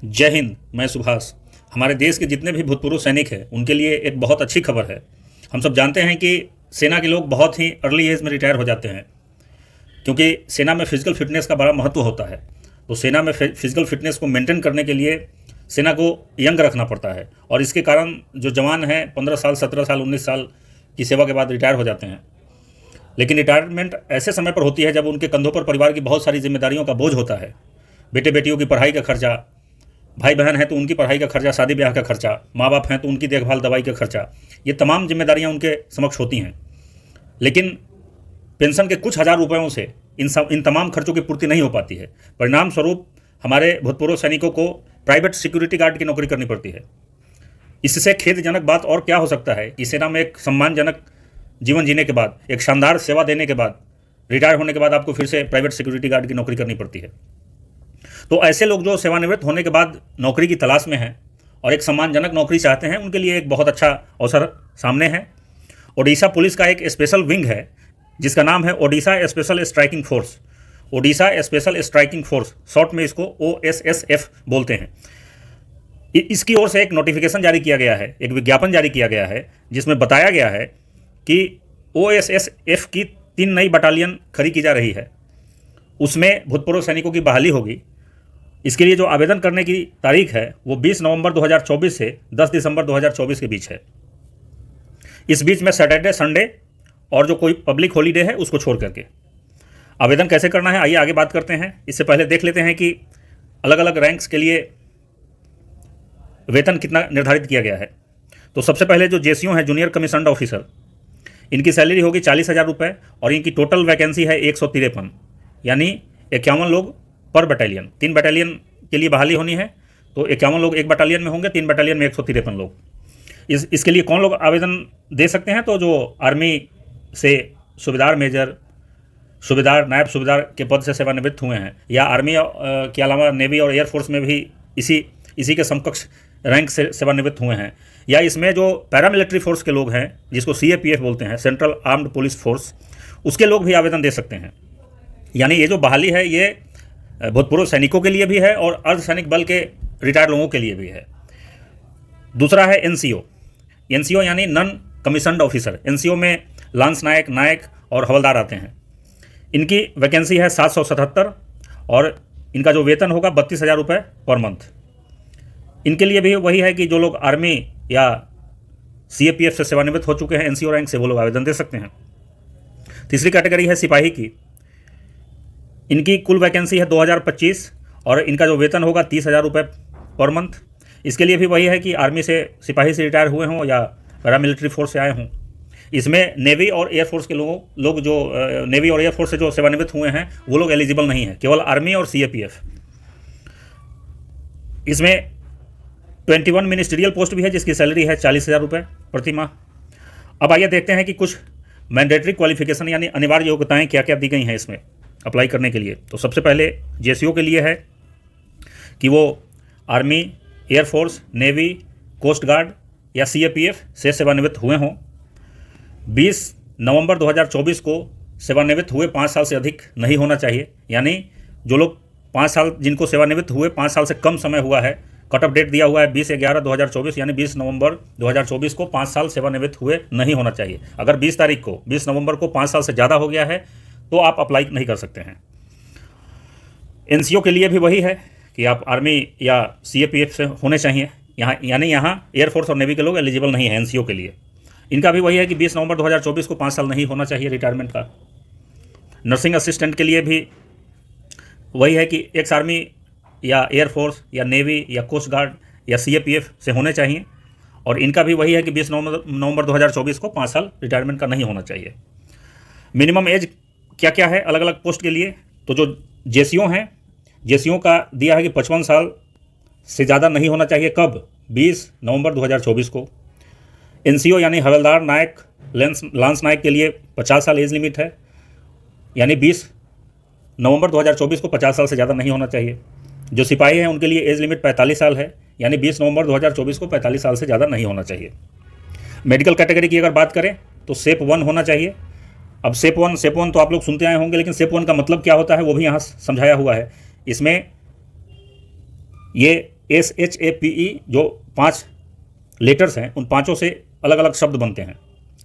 जय हिंद। मैं सुभाष। हमारे देश के जितने भी भूतपूर्व सैनिक हैं उनके लिए एक बहुत अच्छी खबर है। हम सब जानते हैं कि सेना के लोग बहुत ही अर्ली एज में रिटायर हो जाते हैं, क्योंकि सेना में फिजिकल फिटनेस का बड़ा महत्व होता है। तो सेना में फिजिकल फिटनेस को मेंटेन करने के लिए सेना को यंग रखना पड़ता है, और इसके कारण जो जवान हैं 15 साल, 17 साल, 19 साल की सेवा के बाद रिटायर हो जाते हैं। लेकिन रिटायरमेंट ऐसे समय पर होती है जब उनके कंधों पर परिवार की बहुत सारी जिम्मेदारियों का बोझ होता है। बेटे बेटियों की पढ़ाई का खर्चा, भाई बहन है तो उनकी पढ़ाई का खर्चा, शादी ब्याह का खर्चा, माँ बाप हैं तो उनकी देखभाल, दवाई का खर्चा, ये तमाम जिम्मेदारियां उनके समक्ष होती हैं। लेकिन पेंशन के कुछ हज़ार रुपयों से इन तमाम खर्चों की पूर्ति नहीं हो पाती है। परिणाम स्वरूप हमारे भूतपूर्व सैनिकों को प्राइवेट सिक्योरिटी गार्ड की नौकरी करनी पड़ती है। इससे खेदजनक बात और क्या हो सकता है कि सेना में एक सम्मानजनक जीवन जीने के बाद, एक शानदार सेवा देने के बाद, रिटायर होने के बाद आपको फिर से प्राइवेट सिक्योरिटी गार्ड की नौकरी करनी पड़ती है। तो ऐसे लोग जो सेवानिवृत्त होने के बाद नौकरी की तलाश में हैं और एक सम्मानजनक नौकरी चाहते हैं, उनके लिए एक बहुत अच्छा अवसर सामने है। ओडिशा पुलिस का एक स्पेशल विंग है जिसका नाम है Odisha special striking force. Odisha special striking force, short में इसको OSSF बोलते हैं। इसकी ओर से एक नोटिफिकेशन जारी किया गया है, एक विज्ञापन जारी किया गया है, जिसमें बताया गया है कि OSSF की 3 नई बटालियन खड़ी की जा रही है। उसमें भूतपूर्व सैनिकों की बहाली होगी। इसके लिए जो आवेदन करने की तारीख है वो 20 नवंबर 2024 से 10 दिसंबर 2024 के बीच है। इस बीच में सैटरडे, संडे और जो कोई पब्लिक हॉलीडे है उसको छोड़ करके आवेदन कैसे करना है, आइए आगे बात करते हैं। इससे पहले देख लेते हैं कि अलग अलग रैंक्स के लिए वेतन कितना निर्धारित किया गया है। तो सबसे पहले जो JCO है, जूनियर कमीशन्ड ऑफिसर, इनकी सैलरी होगी 40,000 रुपये और इनकी टोटल वैकेंसी है 153, यानी 51 लोग पर बटालियन। 3 बटालियन के लिए बहाली होनी है, तो 51 लोग एक बटालियन में होंगे, 3 बटालियन में 153 लोग। इसके लिए कौन लोग आवेदन दे सकते हैं? तो जो आर्मी से सूबेदार, मेजर, सूबेदार, नायब सूबेदार के पद से सेवानिवृत्त हुए हैं, या आर्मी के अलावा नेवी और एयरफोर्स में भी इसी के समकक्ष रैंक से सेवानिवृत्त हुए हैं, या इसमें जो पैरामिलिट्री फोर्स के लोग हैं जिसको CAPF बोलते हैं, सेंट्रल आर्म्ड पुलिस फोर्स, उसके लोग भी आवेदन दे सकते हैं। यानी ये जो बहाली है ये भूतपूर्व सैनिकों के लिए भी है और अर्धसैनिक बल के रिटायर्ड लोगों के लिए भी है। दूसरा है NCO यानी नॉन कमीशन्ड ऑफिसर। NCO में लांस नायक, नायक और हवलदार आते हैं। इनकी वैकेंसी है 777 और इनका जो वेतन होगा 32,000 रुपये पर मंथ। इनके लिए भी वही है कि जो लोग आर्मी या CAPF से सेवानिवृत्त हो चुके हैं NCO रैंक से, वो लोग आवेदन दे सकते हैं। तीसरी कैटेगरी है सिपाही की। इनकी कुल वैकेंसी है 2025 और इनका जो वेतन होगा 30,000 रुपये पर मंथ। इसके लिए भी वही है कि आर्मी से, सिपाही से रिटायर हुए हों या पैरामिलिट्री फोर्स से आए हों। इसमें नेवी और एयरफोर्स के लोग जो नेवी और एयरफोर्स से जो सेवानिवृत्त हुए हैं वो लोग एलिजिबल नहीं हैं, केवल आर्मी और CAPF। इसमें 21 मिनिस्ट्रियल पोस्ट भी है जिसकी सैलरी है 40,000 रुपये प्रति माह। अब आइए देखते हैं कि कुछ मैंडेटरी क्वालिफिकेशन यानी अनिवार्य योग्यताएं क्या क्या दी गई हैं इसमें अप्लाई करने के लिए। तो सबसे पहले JCO के लिए है कि वो army, air force, navy, coast guard या CAPF से सेवानिवृत्त हुए हों। 20 नवंबर 2024 को सेवानिवृत्त हुए 5 साल से अधिक नहीं होना चाहिए। यानी जो लोग 5 साल, जिनको सेवानिवृत्त हुए 5 साल से कम समय हुआ है, कट ऑफ डेट दिया हुआ है 20/11/2024, यानी 20 नवंबर 2024 को 5 साल सेवानिवृत्त हुए नहीं होना चाहिए। अगर 20 नवंबर को 5 साल से ज़्यादा हो गया है तो आप अप्लाई नहीं कर सकते हैं। NCO के लिए भी वही है कि आप आर्मी या CAPF से होने चाहिए। यहाँ एयरफोर्स और नेवी के लोग एलिजिबल नहीं हैं NCO के लिए। इनका भी वही है कि 20 नवंबर 2024 को 5 साल नहीं होना चाहिए रिटायरमेंट का। नर्सिंग असिस्टेंट के लिए भी वही है कि एक्स आर्मी या एयरफोर्स या नेवी या कोस्ट गार्ड या CAPF से होने चाहिए, और इनका भी वही है कि 20 नवंबर 2024 को 5 साल रिटायरमेंट का नहीं होना चाहिए। मिनिमम एज क्या क्या है अलग अलग पोस्ट के लिए? तो जो JCO हैं, JCO का दिया है कि 55 साल से ज़्यादा नहीं होना चाहिए। कब? 20 नवंबर 2024 को। NCO यानी हवलदार, नायक, लांस नायक के लिए 50 साल एज लिमिट है, यानी 20 नवंबर 2024 को 50 साल से ज़्यादा नहीं होना चाहिए। जो सिपाही हैं उनके लिए एज लिमिट 45 साल है, यानी 20 नवंबर 2024 को 45 साल से ज़्यादा नहीं होना चाहिए। मेडिकल कैटेगरी की अगर बात करें तो SEP 1 होना चाहिए। अब SEP 1 तो आप लोग सुनते आए होंगे, लेकिन SEP 1 का मतलब क्या होता है वो भी यहाँ समझाया हुआ है। इसमें ये SHAPE जो 5 लेटर्स हैं, उन पाँचों से अलग अलग शब्द बनते हैं,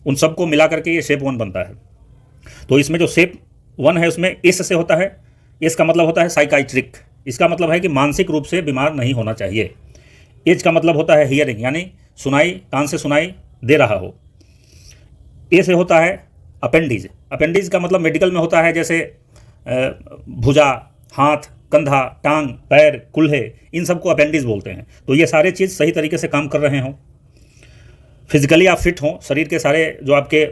उन सबको मिला करके ये शेप 1 बनता है। तो इसमें जो शेप 1 है उसमें एस से होता है। एस का मतलब होता है साइकाइट्रिक, इसका मतलब है कि मानसिक रूप से बीमार नहीं होना चाहिए। एच का मतलब होता है हियरिंग, यानी सुनाई, कान से सुनाई दे रहा हो। ए से होता है अपेंडिज। अपेंडिज का मतलब मेडिकल में होता है जैसे भुजा, हाथ, कंधा, टांग, पैर, कुल्हे, इन सबको अपेंडिज बोलते हैं। तो ये सारे चीज़ सही तरीके से काम कर रहे हों, फिजिकली आप फिट हों, शरीर के सारे जो आपके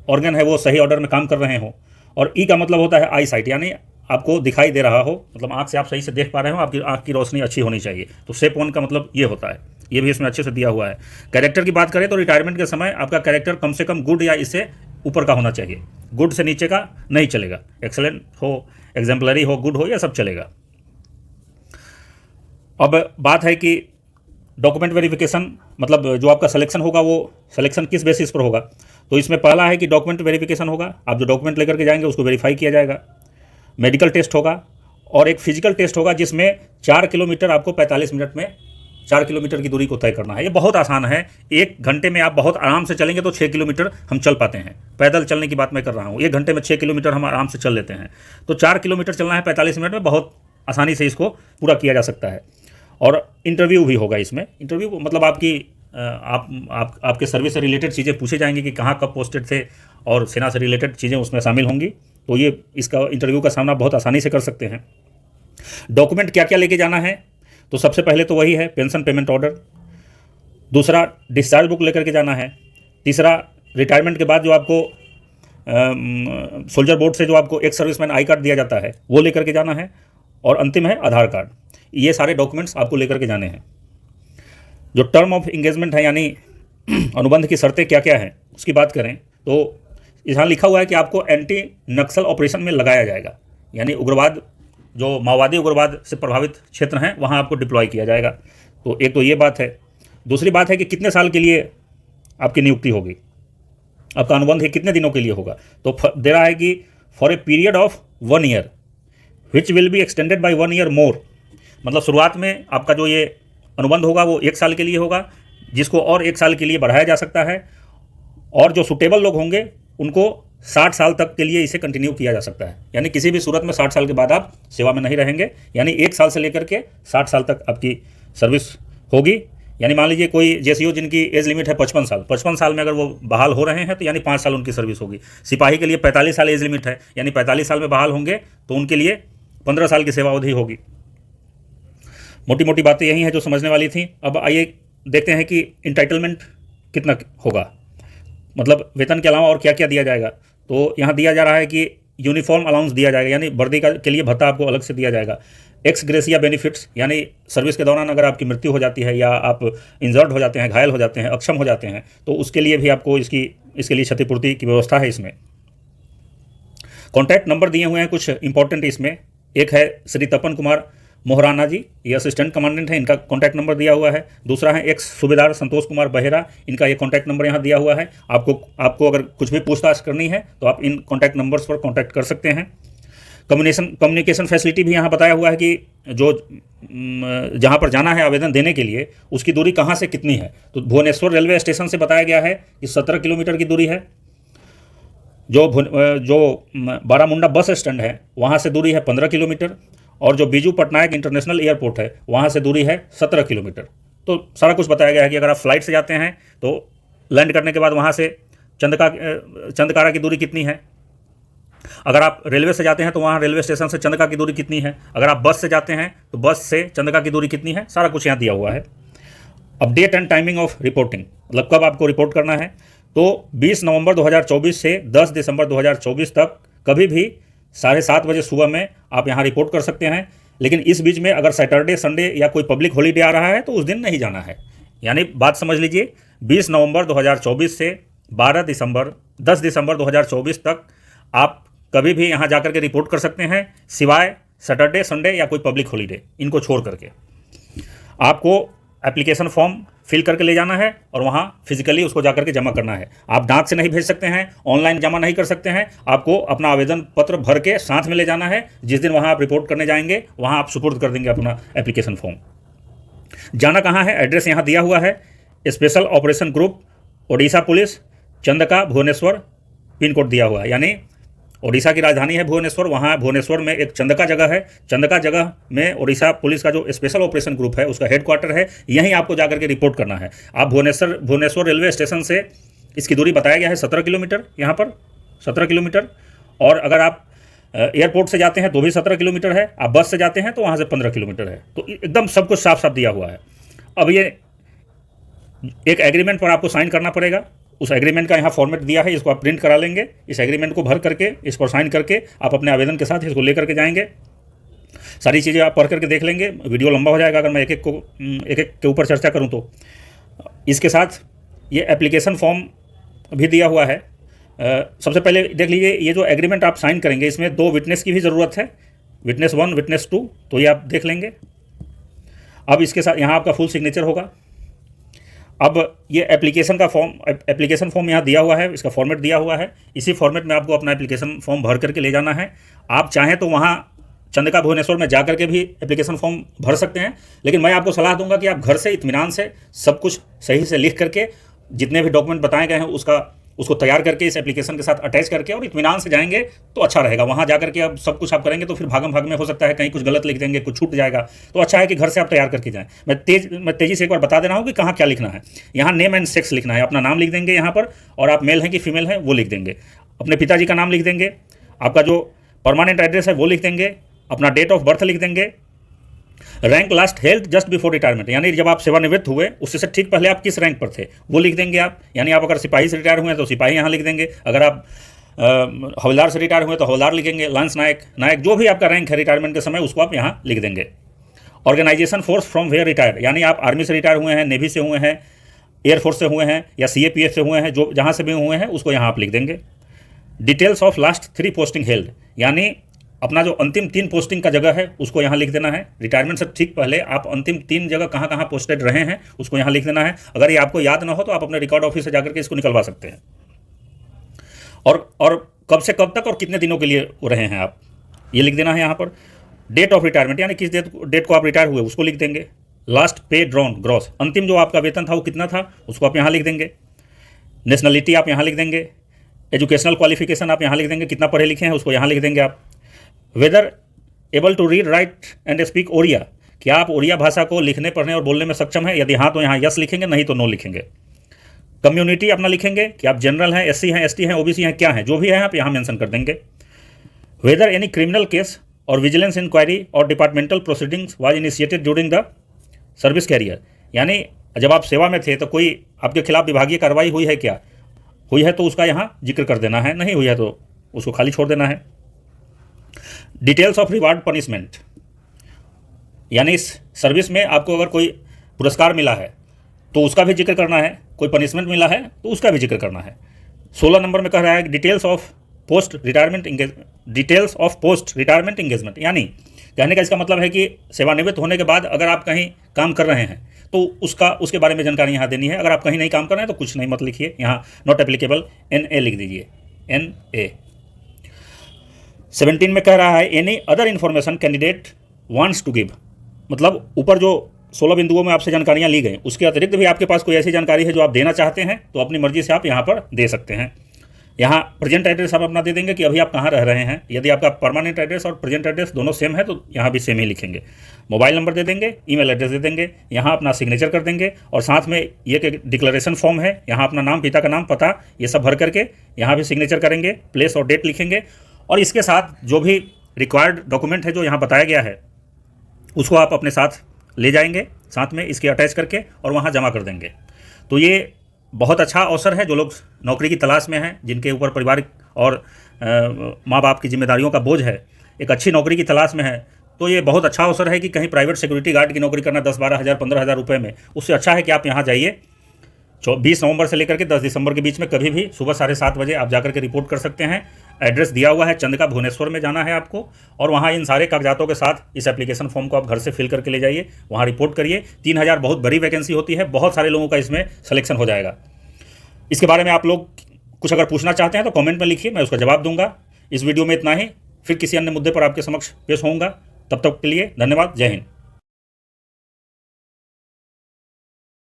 ऑर्गन है वो सही ऑर्डर में काम कर रहे हों। और ई का मतलब होता है आई साइट, यानी आपको दिखाई दे रहा हो, मतलब आँख से आप सही से देख पा रहे हो, आपकी आँख की रोशनी अच्छी होनी चाहिए। तो शेप 1 का मतलब ये होता है, ये भी इसमें अच्छे से दिया हुआ है। कैरेक्टर की बात करें तो रिटायरमेंट के समय आपका कैरेक्टर कम से कम गुड या इससे ऊपर का होना चाहिए। गुड से नीचे का नहीं चलेगा, एक्सेलेंट हो, एग्जाम्पलरी हो, गुड हो, यह सब चलेगा। अब बात है कि डॉक्यूमेंट वेरिफिकेशन, मतलब जो आपका सिलेक्शन होगा वो सिलेक्शन किस बेसिस पर होगा। तो इसमें पहला है कि डॉक्यूमेंट वेरिफिकेशन होगा, आप जो डॉक्यूमेंट लेकर के जाएंगे उसको वेरीफाई किया जाएगा। मेडिकल टेस्ट होगा और एक फिजिकल टेस्ट होगा जिसमें 4 किलोमीटर आपको 45 मिनट में 4 किलोमीटर की दूरी को तय करना है। ये बहुत आसान है, 1 घंटे में आप बहुत आराम से चलेंगे तो 6 किलोमीटर हम चल पाते हैं। पैदल चलने की बात मैं कर रहा हूँ, 1 घंटे में 6 किलोमीटर हम आराम से चल लेते हैं। तो 4 किलोमीटर चलना है 45 मिनट में, बहुत आसानी से इसको पूरा किया जा सकता है। और इंटरव्यू भी होगा इसमें। इंटरव्यू मतलब आपकी आपके सर्विस से रिलेटेड चीज़ें पूछे जाएंगी कि कहाँ कब पोस्टेड थे, और सेना से रिलेटेड चीज़ें उसमें शामिल होंगी। तो ये इसका इंटरव्यू का सामना बहुत आसानी से कर सकते हैं। डॉक्यूमेंट क्या क्या लेके जाना है, तो सबसे पहले तो वही है पेंशन पेमेंट ऑर्डर, दूसरा डिस्चार्ज बुक लेकर के जाना है, तीसरा रिटायरमेंट के बाद जो आपको सोल्जर बोर्ड से जो आपको एक्स सर्विसमैन आई कार्ड दिया जाता है वो लेकर के जाना है, और अंतिम है आधार कार्ड। ये सारे डॉक्यूमेंट्स आपको लेकर के जाने हैं। जो टर्म ऑफ इंगेजमेंट है, यानी अनुबंध की शर्तें क्या क्या हैं उसकी बात करें तो यहाँ लिखा हुआ है कि आपको एंटी नक्सल ऑपरेशन में लगाया जाएगा, यानी उग्रवाद, जो माओवादी उग्रवाद से प्रभावित क्षेत्र हैं वहाँ आपको डिप्लॉय किया जाएगा। तो एक तो ये बात है। दूसरी बात है कि कितने साल के लिए आपकी नियुक्ति होगी, आपका अनुबंध है कितने दिनों के लिए होगा। तो दे रहा है कि for a period of 1 year which will be extended by 1 year मोर। मतलब शुरुआत में आपका जो ये अनुबंध होगा वो 1 साल के लिए होगा, जिसको और 1 साल के लिए बढ़ाया जा सकता है। और जो सुटेबल लोग होंगे उनको 60 साल तक के लिए इसे कंटिन्यू किया जा सकता है, यानी किसी भी सूरत में 60 साल के बाद आप सेवा में नहीं रहेंगे, यानी 1 साल से लेकर के 60 साल तक आपकी सर्विस होगी। यानी मान लीजिए कोई जेसीओ जिनकी एज लिमिट है 55 साल, 55 साल में अगर वो बहाल हो रहे हैं तो यानी 5 साल उनकी सर्विस होगी। सिपाही के लिए 45 साल एज लिमिट है, यानी 45 साल में बहाल होंगे तो उनके लिए 15 साल की सेवा अवधि होगी। मोटी मोटी बातें यही हैं जो समझने वाली थी। अब आइए देखते हैं कि इंटाइटलमेंट कितना होगा, मतलब वेतन के अलावा और क्या क्या दिया जाएगा। तो यहाँ दिया जा रहा है कि यूनिफॉर्म अलाउंस दिया जाएगा, यानी वर्दी के लिए भत्ता आपको अलग से दिया जाएगा। एक्स ग्रेसिया बेनिफिट्स, यानी सर्विस के दौरान अगर आपकी मृत्यु हो जाती है या आप इंजर्ड हो जाते हैं, घायल हो जाते हैं, अक्षम हो जाते हैं, तो उसके लिए भी आपको इसके लिए क्षतिपूर्ति की व्यवस्था है इसमें। कॉन्टैक्ट नंबर दिए हुए हैं कुछ इंपॉर्टेंट इसमें। एक है श्री तपन कुमार मोहराना जी, ये असिस्टेंट कमांडेंट है, इनका कॉन्टैक्ट नंबर दिया हुआ है। दूसरा है एक्स सूबेदार संतोष कुमार बहेरा, इनका ये कॉन्टैक्ट नंबर यहाँ दिया हुआ है। आपको अगर कुछ भी पूछताछ करनी है तो आप इन कॉन्टैक्ट नंबर्स पर कॉन्टैक्ट कर सकते हैं। कम्युनिकेशन फैसिलिटी भी यहाँ बताया हुआ है कि जो जहाँ पर जाना है आवेदन देने के लिए उसकी दूरी कहाँ से कितनी है। तो भुवनेश्वर रेलवे स्टेशन से बताया गया है कि 17 किलोमीटर की दूरी है। जो बारामुंडा बस स्टैंड है वहाँ से दूरी है 15 किलोमीटर, और जो बीजू पटनायक इंटरनेशनल एयरपोर्ट है वहाँ से दूरी है 17 किलोमीटर। तो सारा कुछ बताया गया है कि अगर आप फ्लाइट से जाते हैं तो लैंड करने के बाद वहाँ से चंदकारा की दूरी कितनी है। अगर आप रेलवे से जाते हैं तो वहाँ रेलवे स्टेशन से चंदका की दूरी कितनी है। अगर आप बस से जाते हैं तो बस से चंदका की दूरी कितनी है, सारा कुछ यहाँ दिया हुआ है। अब date and timing of reporting, मतलब कब आपको रिपोर्ट करना है। तो 20 नवंबर 2024 से 10 दिसंबर 2024 तक कभी भी 7:30 बजे सुबह में आप यहाँ रिपोर्ट कर सकते हैं। लेकिन इस बीच में अगर सैटरडे संडे या कोई पब्लिक हॉलीडे आ रहा है तो उस दिन नहीं जाना है। यानी बात समझ लीजिए, 20 नवंबर 2024 से 10 दिसंबर 2024 तक आप कभी भी यहाँ जाकर के रिपोर्ट कर सकते हैं, सिवाय सैटरडे संडे या कोई पब्लिक हॉलीडे, इनको छोड़ करके। आपको एप्लीकेशन फॉर्म फिल करके ले जाना है और वहाँ फिजिकली उसको जाकर के जमा करना है। आप डाक से नहीं भेज सकते हैं, ऑनलाइन जमा नहीं कर सकते हैं। आपको अपना आवेदन पत्र भर के साथ में ले जाना है। जिस दिन वहाँ आप रिपोर्ट करने जाएंगे वहाँ आप सुपुर्द कर देंगे अपना एप्लीकेशन फॉर्म। जाना कहाँ है, एड्रेस यहाँ दिया हुआ है, special operation group Odisha police, Chandaka Bhubaneswar, pin code दिया हुआ है। यानी ओडिशा की राजधानी है भुवनेश्वर, वहाँ भुवनेश्वर में एक चंदका जगह है, चंदका जगह में ओडिशा पुलिस का जो स्पेशल ऑपरेशन ग्रुप है उसका हेडक्वार्टर है, यहीं आपको जाकर के रिपोर्ट करना है। आप भुवनेश्वर रेलवे स्टेशन से इसकी दूरी बताया गया है 17 किलोमीटर, यहाँ पर 17 किलोमीटर। और अगर आप एयरपोर्ट से जाते हैं तो भी 17 किलोमीटर है, आप बस से जाते हैं तो वहाँ से 15 किलोमीटर है। तो एकदम सब कुछ साफ साफ दिया हुआ है। अब ये एक एग्रीमेंट पर आपको साइन करना पड़ेगा, उस एग्रीमेंट का यहाँ फॉर्मेट दिया है, इसको आप प्रिंट करा लेंगे। इस एग्रीमेंट को भर करके इस पर साइन करके आप अपने आवेदन के साथ इसको लेकर के जाएंगे। सारी चीज़ें आप पढ़ करके देख लेंगे, वीडियो लंबा हो जाएगा अगर मैं एक एक के ऊपर चर्चा करूँ तो। इसके साथ ये एप्लीकेशन फॉर्म भी दिया हुआ है। सबसे पहले देख लीजिए, ये जो एग्रीमेंट आप साइन करेंगे इसमें 2 विटनेस की भी ज़रूरत है, विटनेस 1 विटनेस 2, तो ये आप देख लेंगे। अब इसके साथ यहाँ आपका फुल सिग्नेचर होगा। अब ये एप्लीकेशन फॉर्म यहाँ दिया हुआ है, इसका फॉर्मेट दिया हुआ है, इसी फॉर्मेट में आपको अपना एप्लीकेशन फॉर्म भर करके ले जाना है। आप चाहें तो वहाँ चंदका भुवनेश्वर में जा करके भी एप्लीकेशन फॉर्म भर सकते हैं, लेकिन मैं आपको सलाह दूंगा कि आप घर से इत्मीनान से सब कुछ सही से लिख करके जितने भी डॉक्यूमेंट बताए गए हैं उसको तैयार करके इस एप्लीकेशन के साथ अटैच करके और इत्मीनान से जाएंगे तो अच्छा रहेगा। वहाँ जाकर के अब सब कुछ आप करेंगे तो फिर भागम भाग में हो सकता है कहीं कुछ गलत लिख देंगे, कुछ छूट जाएगा। तो अच्छा है कि घर से आप तैयार करके जाएं। मैं तेज़ी से एक बार बता दे रहा हूँ कि कहाँ क्या लिखना है। यहाँ नेम एंड सेक्स लिखना है, अपना नाम लिख देंगे यहाँ पर, और आप मेल हैं कि फीमेल हैं वो लिख देंगे। अपने पिताजी का नाम लिख देंगे, आपका जो परमानेंट एड्रेस है वो लिख देंगे, अपना डेट ऑफ बर्थ लिख देंगे, rank last health just before retirement, यानी जब आप सेवानिवृत्त हुए उससे ठीक पहले आप किस रैंक पर थे वो लिख देंगे आप। यानी आप अगर सिपाही से रिटायर हुए हैं तो सिपाही यहाँ लिख देंगे, अगर आप हवलदार से रिटायर हुए तो हवलदार लिखेंगे, लांस नायक जो भी आपका रैंक है रिटायरमेंट के समय उसको आप यहाँ लिख देंगे। Organisation force from where retired, यानी आप आर्मी से रिटायर हुए हैं, नेवी से हुए हैं, एयरफोर्स से हुए हैं या CAPF से हुए हैं, जो जहाँ से भी हुए हैं उसको यहाँ आप लिख देंगे। Details of last 3 posting held, यानी अपना जो अंतिम 3 पोस्टिंग का जगह है उसको यहाँ लिख देना है। रिटायरमेंट से ठीक पहले आप अंतिम 3 जगह कहाँ कहाँ पोस्टेड रहे हैं उसको यहाँ लिख देना है। अगर ये आपको याद ना हो तो आप अपने रिकॉर्ड ऑफिस से जाकर के इसको निकलवा सकते हैं। और कब से कब तक और कितने दिनों के लिए रहे हैं आप ये लिख देना है यहाँ पर। डेट ऑफ रिटायरमेंट, यानी किस डेट को आप रिटायर हुए उसको लिख देंगे। लास्ट पे ड्रॉन ग्रॉस, अंतिम जो आपका वेतन था वो कितना था उसको आप यहाँ लिख देंगे। नेशनलिटी आप यहाँ लिख देंगे। एजुकेशनल क्वालिफिकेशन आप यहाँ लिख देंगे, कितना पढ़े लिखे हैं उसको यहाँ लिख देंगे आप। Whether able to read write and speak Odia, क्या आप ओडिया भाषा को लिखने पढ़ने और बोलने में सक्षम है, यदि हाँ तो यहाँ यस लिखेंगे, नहीं तो नो लिखेंगे। कम्युनिटी अपना लिखेंगे कि आप जनरल हैं, SC हैं, ST हैं, OBC हैं, क्या हैं, जो भी है आप यहाँ मेंशन कर देंगे। वेदर एनी क्रिमिनल केस और विजिलेंस इंक्वायरी और departmental proceedings was initiated during the service career, यानी जब आप सेवा में थे तो कोई आपके खिलाफ विभागीय कार्रवाई हुई है, क्या हुई है तो उसका यहाँ जिक्र कर देना है, नहीं हुई है तो उसको खाली छोड़ देना है। डिटेल्स ऑफ रिवार्ड पनिशमेंट, यानी इस सर्विस में आपको अगर कोई पुरस्कार मिला है तो उसका भी जिक्र करना है, कोई पनिशमेंट मिला है तो उसका भी जिक्र करना है। 16 नंबर में कह रहा है details of post retirement engagement, यानी कहने का इसका मतलब है कि सेवानिवृत्त होने के बाद अगर आप कहीं काम कर रहे हैं तो उसके बारे में जानकारी यहाँ देनी है। अगर आप कहीं नहीं काम कर रहे हैं तो कुछ नहीं मत लिखिए, यहाँ नॉट एप्लीकेबल NA लिख दीजिए, NA। 17 में कह रहा है any other information candidate wants to give, मतलब ऊपर जो 16 बिंदुओं में आपसे जानकारियाँ ली गई उसके अतिरिक्त भी आपके पास कोई ऐसी जानकारी है जो आप देना चाहते हैं तो अपनी मर्जी से आप यहाँ पर दे सकते हैं। यहाँ प्रेजेंट एड्रेस आप अपना दे देंगे कि अभी आप कहाँ रह रहे हैं। यदि आपका परमानेंट एड्रेस और प्रेजेंट एड्रेस दोनों सेम है तो यहाँ भी सेम ही लिखेंगे। मोबाइल नंबर दे देंगे, ईमेल एड्रेस दे देंगे, यहाँ अपना सिग्नेचर कर देंगे और साथ में ये डिक्लेरेशन फॉर्म है, यहाँ अपना नाम, पिता का नाम, पता ये सब भर करके यहाँ भी सिग्नेचर करेंगे, प्लेस और डेट लिखेंगे। और इसके साथ जो भी रिक्वायर्ड डॉक्यूमेंट है जो यहाँ बताया गया है उसको आप अपने साथ ले जाएंगे, साथ में इसके अटैच करके और वहाँ जमा कर देंगे। तो ये बहुत अच्छा अवसर है जो लोग नौकरी की तलाश में हैं, जिनके ऊपर पारिवारिक और माँ बाप की जिम्मेदारियों का बोझ है, एक अच्छी नौकरी की तलाश में है, तो ये बहुत अच्छा अवसर है कि कहीं प्राइवेट सिक्योरिटी गार्ड की नौकरी करना 10-12 हज़ार 15 हज़ार रुपये में, उससे अच्छा है कि आप यहाँ जाइए। 20 नवंबर से लेकर के 10 दिसंबर के बीच में कभी भी सुबह 7:30 बजे आप जाकर के रिपोर्ट कर सकते हैं। एड्रेस दिया हुआ है, चंदका भुवनेश्वर में जाना है आपको और वहाँ इन सारे कागजातों के साथ इस एप्लीकेशन फॉर्म को आप घर से फिल करके ले जाइए, वहाँ रिपोर्ट करिए। 3000 बहुत बड़ी वैकेंसी होती है, बहुत सारे लोगों का इसमें सिलेक्शन हो जाएगा। इसके बारे में आप लोग कुछ अगर पूछना चाहते हैं तो कमेंट में लिखिए, मैं उसका जवाब दूंगा। इस वीडियो में इतना ही, फिर किसी अन्य मुद्दे पर आपके समक्ष पेश होऊंगा। तब तक के लिए धन्यवाद, जय हिंद।